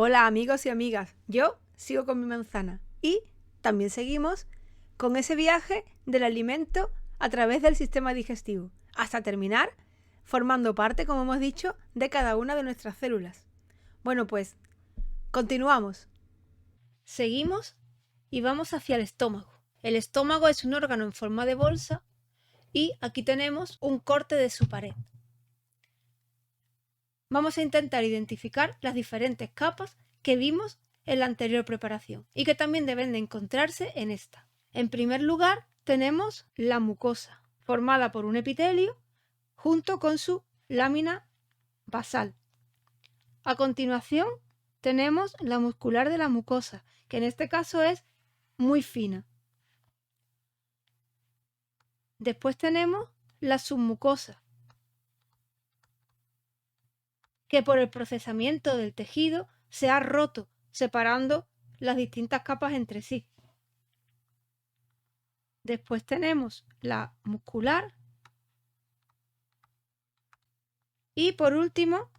Hola amigos y amigas, yo sigo con mi manzana y también seguimos con ese viaje del alimento a través del sistema digestivo, hasta terminar formando parte, como hemos dicho, de cada una de nuestras células. Bueno, pues continuamos. Seguimos y vamos hacia el estómago. El estómago es un órgano en forma de bolsa y aquí tenemos un corte de su pared. Vamos a intentar identificar las diferentes capas que vimos en la anterior preparación y que también deben de encontrarse en esta. En primer lugar, tenemos la mucosa, formada por un epitelio junto con su lámina basal. A continuación, tenemos la muscular de la mucosa, que en este caso es muy fina. Después tenemos la submucosa, que por el procesamiento del tejido se ha roto, separando las distintas capas entre sí. Después tenemos la muscular y por último,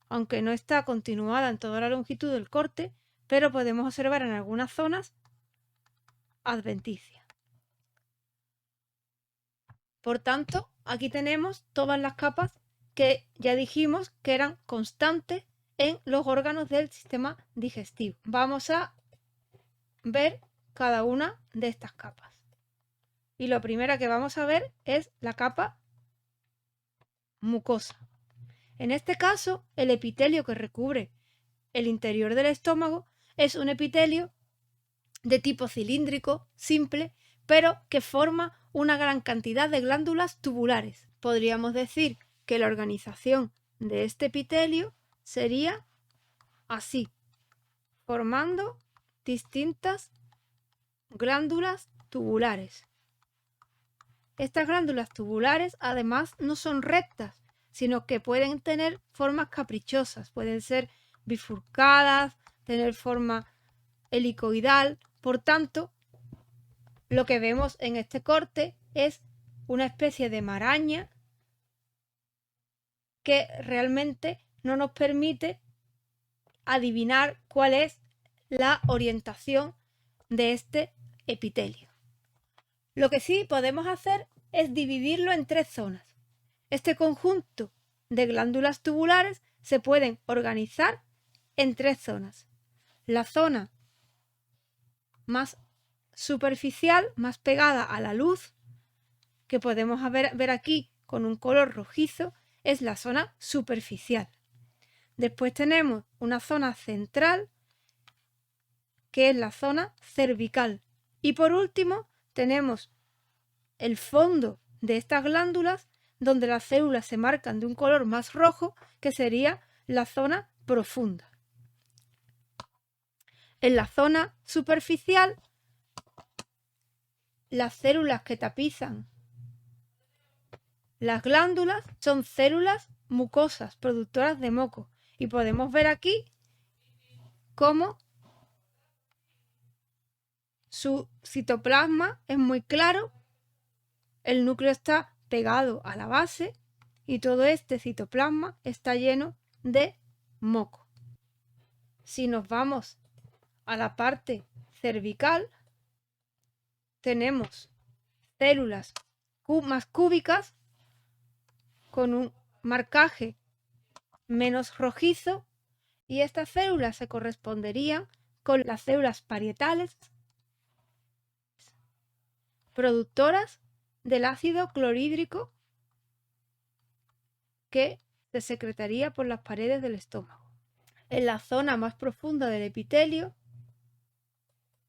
aunque no está continuada en toda la longitud del corte, pero podemos observar en algunas zonas adventicia. Por tanto, aquí tenemos todas las capas que ya dijimos que eran constantes en los órganos del sistema digestivo. Vamos a ver cada una de estas capas. Y lo primero que vamos a ver es la capa mucosa. En este caso, el epitelio que recubre el interior del estómago es un epitelio de tipo cilíndrico, simple, pero que forma una gran cantidad de glándulas tubulares. Podríamos decir que la organización de este epitelio sería así, formando distintas glándulas tubulares. Estas glándulas tubulares además no son rectas, sino que pueden tener formas caprichosas, pueden ser bifurcadas, tener forma helicoidal. Por tanto, lo que vemos en este corte es una especie de maraña que realmente no nos permite adivinar cuál es la orientación de este epitelio. Lo que sí podemos hacer es dividirlo en tres zonas. Este conjunto de glándulas tubulares se pueden organizar en tres zonas. La zona más superficial, más pegada a la luz, que podemos ver aquí con un color rojizo, es la zona superficial. Después tenemos una zona central, que es la zona cervical. Y por último, tenemos el fondo de estas glándulas, donde las células se marcan de un color más rojo, que sería la zona profunda. En la zona superficial, las células que tapizan las glándulas son células mucosas, productoras de moco. Y podemos ver aquí cómo su citoplasma es muy claro, el núcleo está pegado a la base y todo este citoplasma está lleno de moco. Si nos vamos a la parte cervical, tenemos células más cúbicas con un marcaje menos rojizo y estas células se corresponderían con las células parietales productoras del ácido clorhídrico que se secretaría por las paredes del estómago. En la zona más profunda del epitelio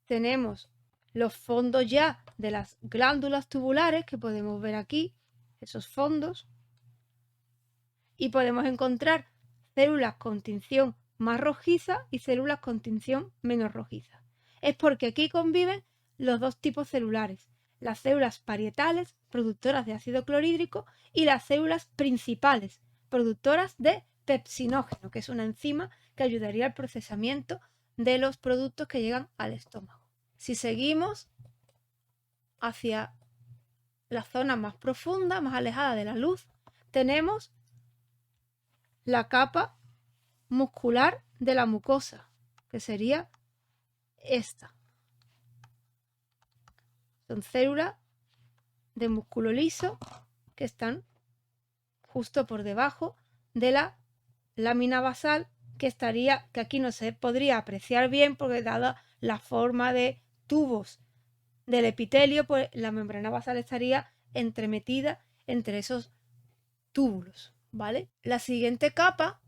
tenemos los fondos ya de las glándulas tubulares que podemos ver aquí, esos fondos, y podemos encontrar células con tinción más rojiza y células con tinción menos rojiza. Es porque aquí conviven los dos tipos celulares, las células parietales, productoras de ácido clorhídrico, y las células principales, productoras de pepsinógeno, que es una enzima que ayudaría al procesamiento de los productos que llegan al estómago. Si seguimos hacia la zona más profunda, más alejada de la luz, tenemos la capa muscular de la mucosa, que sería esta. Son células de músculo liso que están justo por debajo de la lámina basal, que aquí no se podría apreciar bien porque dada la forma de tubos del epitelio, pues la membrana basal estaría entremetida entre esos túbulos, ¿vale? La siguiente capa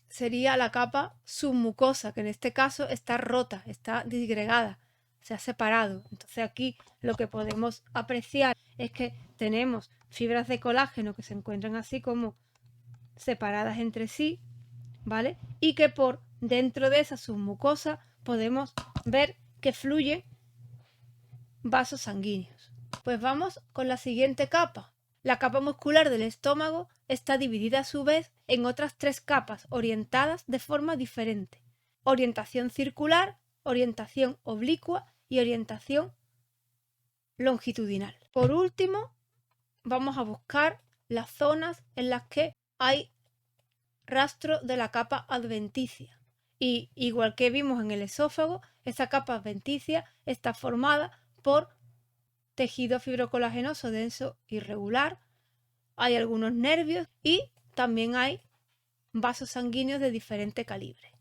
sería la capa submucosa, que en este caso está rota, está disgregada, se ha separado. Entonces aquí lo que podemos apreciar es que tenemos fibras de colágeno que se encuentran así como separadas entre sí, ¿vale? Y que por dentro de esa submucosa podemos ver que fluyen vasos sanguíneos. Pues vamos con la siguiente capa. La capa muscular del estómago está dividida a su vez en otras 3 capas orientadas de forma diferente: orientación circular, orientación oblicua y orientación longitudinal. Por último, vamos a buscar las zonas en las que hay rastro de la capa adventicia. Y igual que vimos en el esófago, esta capa adventicia está formada por tejido fibrocolagenoso denso irregular, hay algunos nervios y también hay vasos sanguíneos de diferente calibre.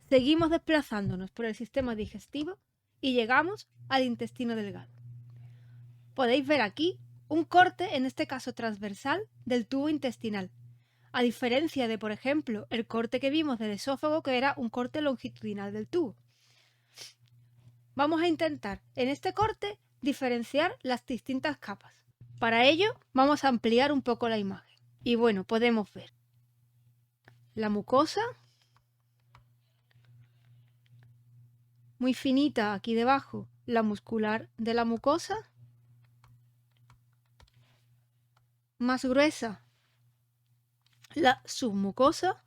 Seguimos desplazándonos por el sistema digestivo y llegamos al intestino delgado. Podéis ver aquí un corte, en este caso transversal, del tubo intestinal, a diferencia de, por ejemplo, el corte que vimos del esófago, que era un corte longitudinal del tubo. Vamos a intentar en este corte diferenciar las distintas capas. Para ello vamos a ampliar un poco la imagen. Y bueno, podemos ver la mucosa, muy finita aquí debajo, la muscular de la mucosa, más gruesa la submucosa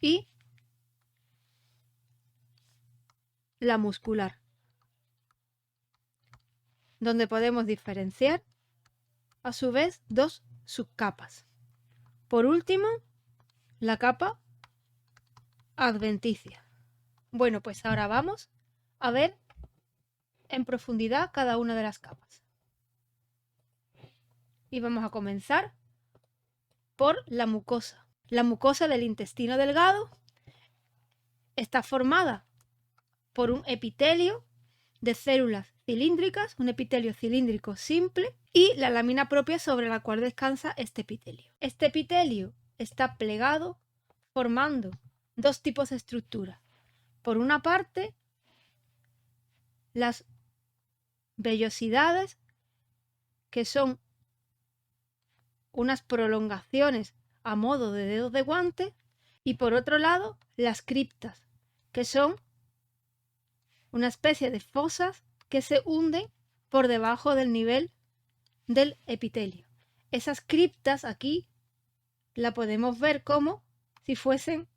y la muscular, donde podemos diferenciar a su vez 2 subcapas. Por último, la capa adventicia. Bueno, pues ahora vamos a ver en profundidad cada una de las capas. Y vamos a comenzar por la mucosa. La mucosa del intestino delgado está formada por un epitelio de células cilíndricas, un epitelio cilíndrico simple, y la lámina propia sobre la cual descansa este epitelio. Este epitelio está plegado formando 2 tipos de estructuras. Por una parte, las vellosidades, que son unas prolongaciones a modo de dedos de guante, y por otro lado, las criptas, que son una especie de fosas que se hunden por debajo del nivel del epitelio. Esas criptas aquí la podemos ver como si fuesen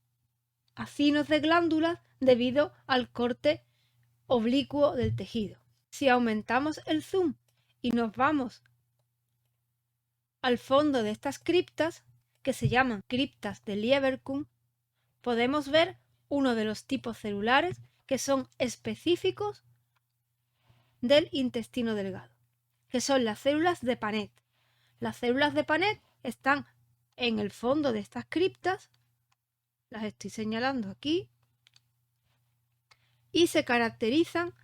acinos de glándulas debido al corte oblicuo del tejido. Si aumentamos el zoom y nos vamos al fondo de estas criptas, que se llaman criptas de Lieberkühn, podemos ver uno de los tipos celulares que son específicos del intestino delgado, que son las células de Paneth. Las células de Paneth están en el fondo de estas criptas, las estoy señalando aquí, y se caracterizan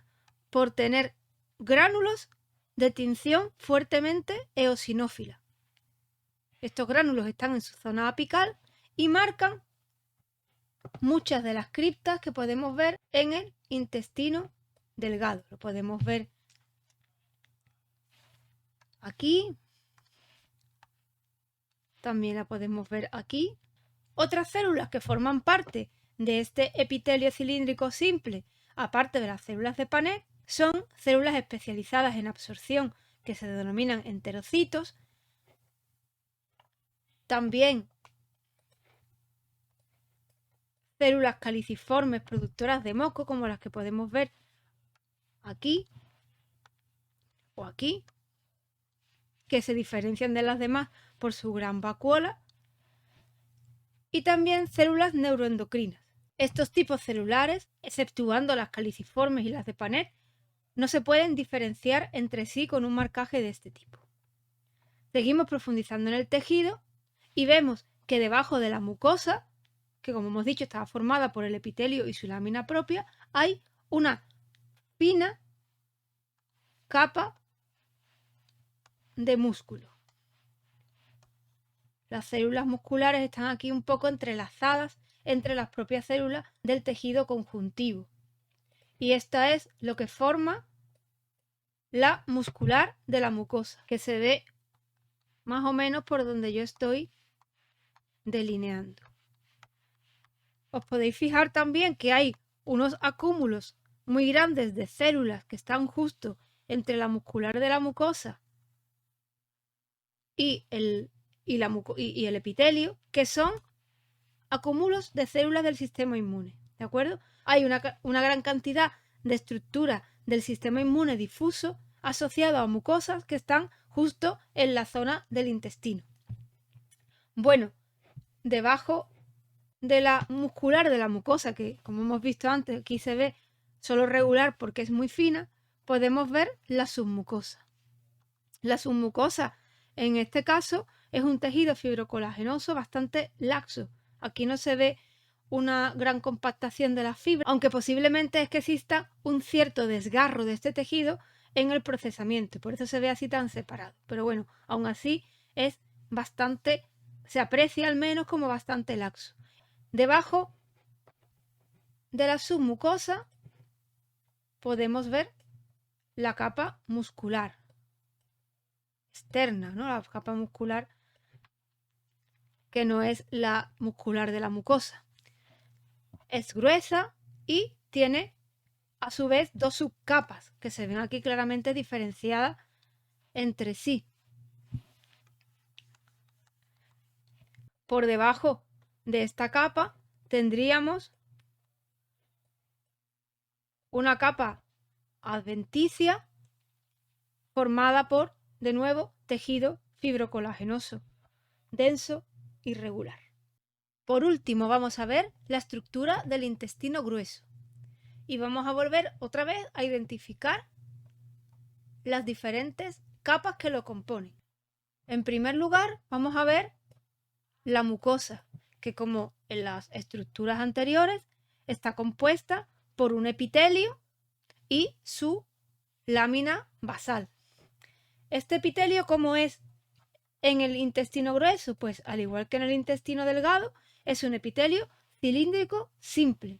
por tener gránulos de tinción fuertemente eosinófila. Estos gránulos están en su zona apical y marcan muchas de las criptas que podemos ver en el intestino delgado. Lo podemos ver aquí, también la podemos ver aquí. Otras células que forman parte de este epitelio cilíndrico simple, aparte de las células de Paneth, son células especializadas en absorción que se denominan enterocitos. También células caliciformes productoras de moco, como las que podemos ver aquí o aquí, que se diferencian de las demás por su gran vacuola. y también células neuroendocrinas. Estos tipos celulares, exceptuando las caliciformes y las de Paneth, no se pueden diferenciar entre sí con un marcaje de este tipo. Seguimos profundizando en el tejido y vemos que debajo de la mucosa, que como hemos dicho estaba formada por el epitelio y su lámina propia, hay una fina capa de músculo. Las células musculares están aquí un poco entrelazadas entre las propias células del tejido conjuntivo. Y esta es lo que forma la muscular de la mucosa, que se ve más o menos por donde yo estoy delineando. Os podéis fijar también que hay unos acúmulos muy grandes de células que están justo entre la muscular de la mucosa y el epitelio, que son acúmulos de células del sistema inmune, ¿de acuerdo? Hay una gran cantidad de estructuras del sistema inmune difuso asociado a mucosas que están justo en la zona del intestino. Bueno, debajo de la muscular de la mucosa, que como hemos visto antes aquí se ve solo regular porque es muy fina, podemos ver la submucosa. La submucosa en este caso es un tejido fibrocolagenoso bastante laxo. Aquí no se ve una gran compactación de las fibras, aunque posiblemente es que exista un cierto desgarro de este tejido en el procesamiento, por eso se ve así tan separado. Pero bueno, aún así es bastante, se aprecia al menos como bastante laxo. Debajo de la submucosa podemos ver la capa muscular externa, ¿no? La capa muscular que no es la muscular de la mucosa. Es gruesa y tiene a su vez dos subcapas que se ven aquí claramente diferenciadas entre sí. Por debajo de esta capa tendríamos una capa adventicia formada por, de nuevo, tejido fibrocolagenoso, denso y regular. Por último, vamos a ver la estructura del intestino grueso y vamos a volver otra vez a identificar las diferentes capas que lo componen. En primer lugar, vamos a ver la mucosa, que como en las estructuras anteriores, está compuesta por un epitelio y su lámina basal. Este epitelio, ¿cómo es en el intestino grueso? Pues al igual que en el intestino delgado, es un epitelio cilíndrico simple.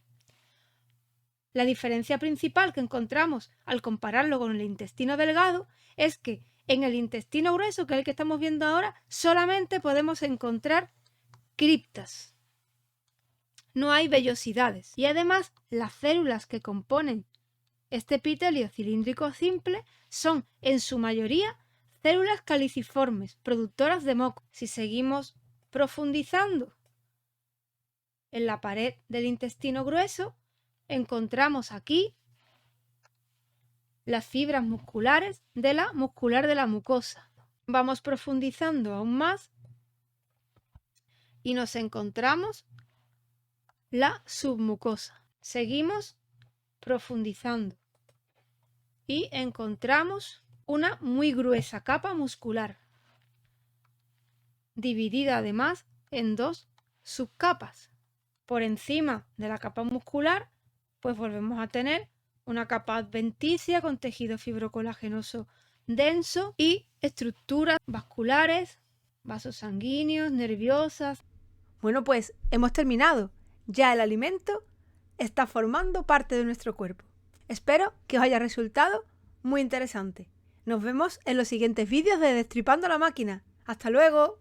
La diferencia principal que encontramos al compararlo con el intestino delgado es que en el intestino grueso, que es el que estamos viendo ahora, solamente podemos encontrar criptas. No hay vellosidades. Y además, las células que componen este epitelio cilíndrico simple son en su mayoría células caliciformes, productoras de moco. Si seguimos profundizando en la pared del intestino grueso, encontramos aquí las fibras musculares de la muscular de la mucosa. Vamos profundizando aún más y nos encontramos la submucosa. Seguimos profundizando y encontramos una muy gruesa capa muscular, dividida además en dos subcapas. Por encima de la capa muscular, pues volvemos a tener una capa adventicia con tejido fibrocolagenoso denso y estructuras vasculares, vasos sanguíneos, nerviosas. Bueno, pues hemos terminado. Ya el alimento está formando parte de nuestro cuerpo. Espero que os haya resultado muy interesante. Nos vemos en los siguientes vídeos de Destripando la Máquina. ¡Hasta luego!